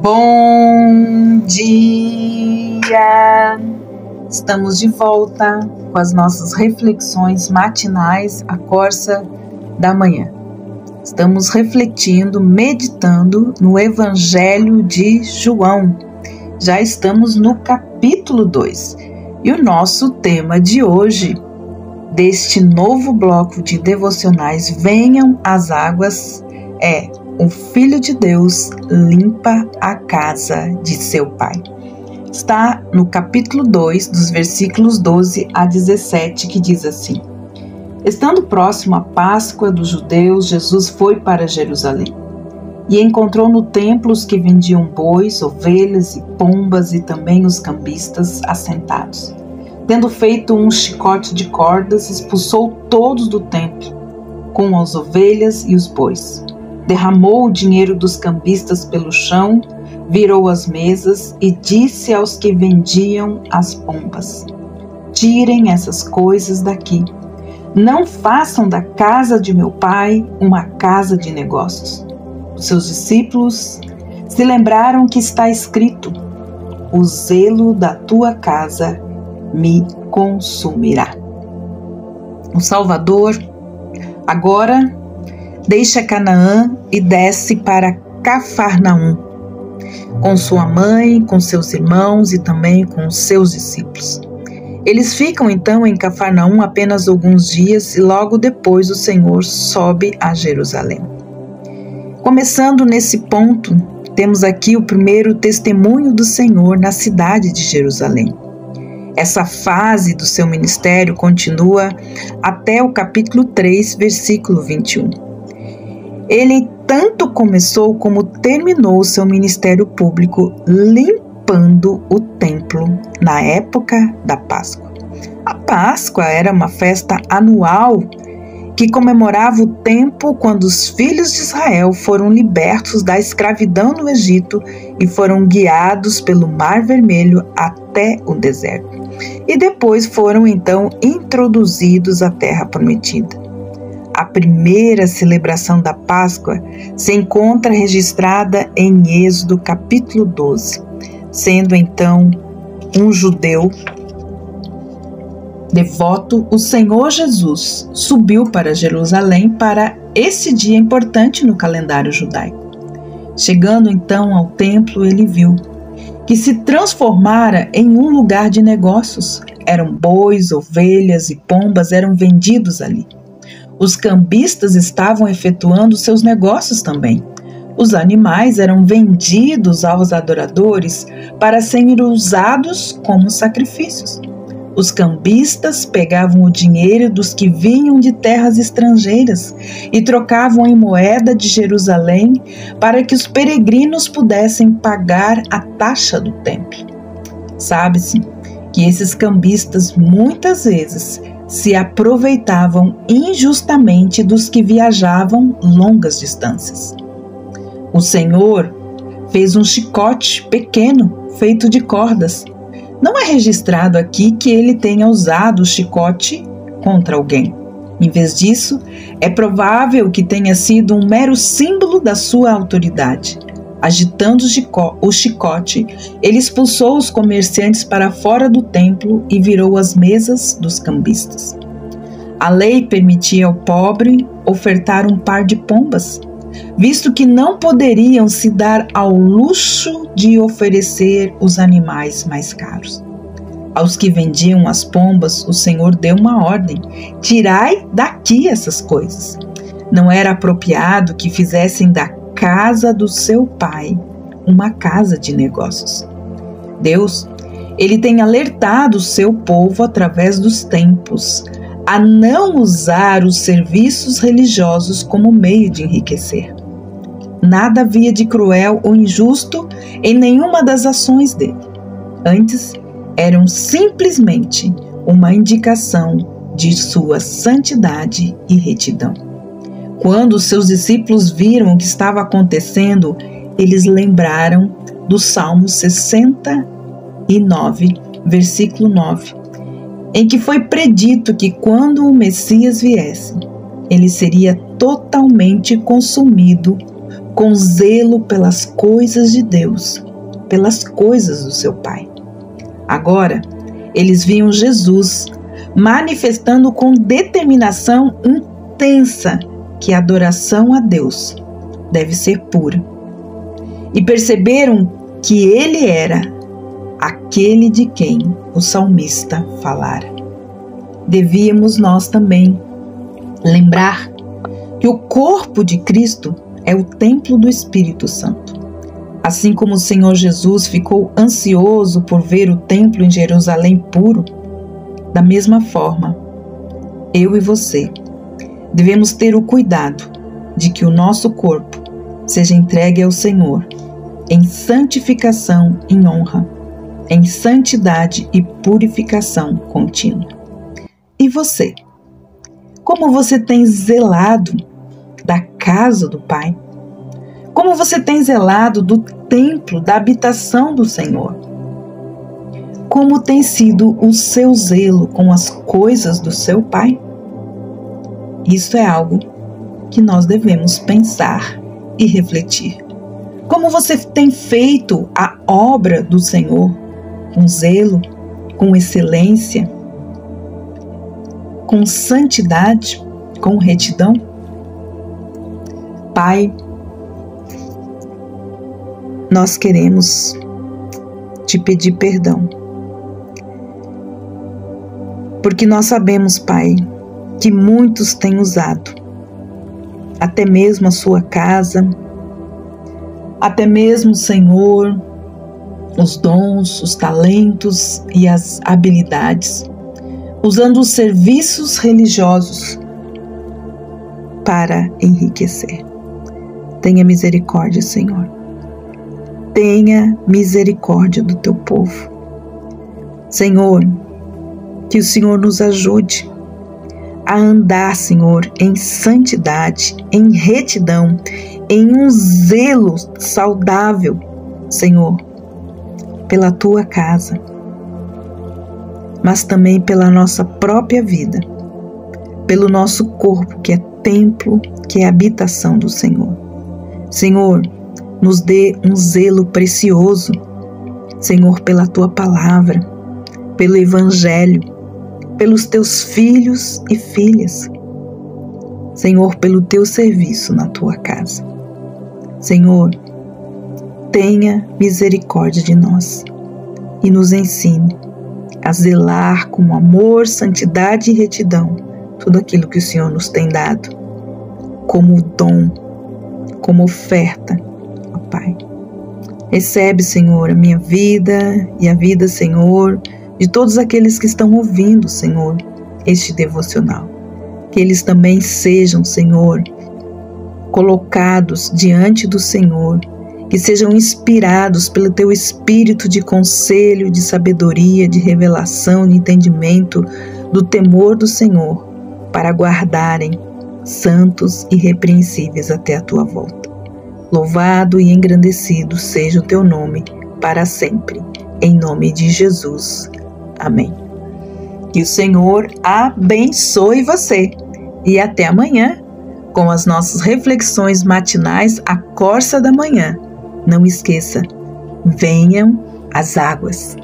Bom dia! Estamos de volta com as nossas reflexões matinais à Corsa da Manhã. Estamos refletindo, meditando no Evangelho de João. Já estamos no capítulo 2. E o nosso tema de hoje, deste novo bloco de devocionais Venham as Águas, é: o Filho de Deus limpa a casa de seu Pai. Está no capítulo 2, dos versículos 12 a 17, que diz assim: Estando próximo à Páscoa dos judeus, Jesus foi para Jerusalém e encontrou no templo os que vendiam bois, ovelhas e pombas e também os cambistas assentados. Tendo feito um chicote de cordas, expulsou todos do templo, com as ovelhas e os bois. Derramou o dinheiro dos cambistas pelo chão, virou as mesas e disse aos que vendiam as pombas: Tirem essas coisas daqui. Não façam da casa de meu pai uma casa de negócios. Os seus discípulos se lembraram que está escrito: O zelo da tua casa me consumirá. O Salvador agora deixa Canaã e desce para Cafarnaum, com sua mãe, com seus irmãos e também com seus discípulos. Eles ficam então em Cafarnaum apenas alguns dias e logo depois o Senhor sobe a Jerusalém. Começando nesse ponto, temos aqui o primeiro testemunho do Senhor na cidade de Jerusalém. Essa fase do seu ministério continua até o capítulo 3, versículo 21. Ele tanto começou como terminou seu ministério público limpando o templo na época da Páscoa. A Páscoa era uma festa anual que comemorava o tempo quando os filhos de Israel foram libertos da escravidão no Egito e foram guiados pelo Mar Vermelho até o deserto. E depois foram então introduzidos à Terra Prometida. A primeira celebração da Páscoa se encontra registrada em Êxodo capítulo 12, sendo então um judeu devoto, o Senhor Jesus subiu para Jerusalém para esse dia importante no calendário judaico. Chegando então ao templo, ele viu que se transformara em um lugar de negócios. Eram bois, ovelhas e pombas eram vendidos ali. Os cambistas estavam efetuando seus negócios também. Os animais eram vendidos aos adoradores para serem usados como sacrifícios. Os cambistas pegavam o dinheiro dos que vinham de terras estrangeiras e trocavam em moeda de Jerusalém para que os peregrinos pudessem pagar a taxa do templo. Sabe-se que esses cambistas muitas vezes se aproveitavam injustamente dos que viajavam longas distâncias. O Senhor fez um chicote pequeno feito de cordas. Não é registrado aqui que ele tenha usado o chicote contra alguém. Em vez disso, é provável que tenha sido um mero símbolo da sua autoridade. Agitando o chicote, ele expulsou os comerciantes para fora do templo e virou as mesas dos cambistas. A lei permitia ao pobre ofertar um par de pombas, visto que não poderiam se dar ao luxo de oferecer os animais mais caros. Aos que vendiam as pombas, o Senhor deu uma ordem: tirai daqui essas coisas. Não era apropriado que fizessem da casa do seu pai uma casa de negócios. Deus, ele tem alertado o seu povo através dos tempos a não usar os serviços religiosos como meio de enriquecer. Nada havia de cruel ou injusto em nenhuma das ações dele. Antes, eram simplesmente uma indicação de sua santidade e retidão. Quando os seus discípulos viram o que estava acontecendo, eles lembraram do Salmo 69, versículo 9, em que foi predito que quando o Messias viesse, ele seria totalmente consumido com zelo pelas coisas de Deus, pelas coisas do seu Pai. Agora, eles viam Jesus manifestando com determinação intensa que a adoração a Deus deve ser pura. E perceberam que ele era aquele de quem o salmista falara. Devíamos nós também lembrar que o corpo de Cristo é o templo do Espírito Santo. Assim como o Senhor Jesus ficou ansioso por ver o templo em Jerusalém puro, da mesma forma, eu e você devemos ter o cuidado de que o nosso corpo seja entregue ao Senhor em santificação e honra, em santidade e purificação contínua. E você? Como você tem zelado da casa do Pai? Como você tem zelado do templo, da habitação do Senhor? Como tem sido o seu zelo com as coisas do seu Pai? Isso é algo que nós devemos pensar e refletir. Como você tem feito a obra do Senhor com zelo, com excelência, com santidade, com retidão? Pai, nós queremos te pedir perdão, porque nós sabemos, Pai, que muitos têm usado até mesmo a sua casa, até mesmo, Senhor, os dons, os talentos e as habilidades, usando os serviços religiosos para enriquecer. Tenha misericórdia, Senhor. Tenha misericórdia do teu povo. Senhor, que o Senhor nos ajude a andar, Senhor, em santidade, em retidão, em um zelo saudável, Senhor, pela tua casa, mas também pela nossa própria vida, pelo nosso corpo, que é templo, que é habitação do Senhor. Senhor, nos dê um zelo precioso, Senhor, pela tua palavra, pelo Evangelho, pelos teus filhos e filhas, Senhor, pelo teu serviço na tua casa. Senhor, tenha misericórdia de nós e nos ensine a zelar com amor, santidade e retidão tudo aquilo que o Senhor nos tem dado como dom, como oferta, ó Pai. Recebe, Senhor, a minha vida e a vida, Senhor, de todos aqueles que estão ouvindo, Senhor, este devocional. Que eles também sejam, Senhor, colocados diante do Senhor, que sejam inspirados pelo teu espírito de conselho, de sabedoria, de revelação, de entendimento, do temor do Senhor, para guardarem santos e irrepreensíveis até a tua volta. Louvado e engrandecido seja o teu nome para sempre, em nome de Jesus. Amém. Que o Senhor abençoe você e até amanhã com as nossas reflexões matinais, a Corça da Manhã. Não esqueça, venham as águas.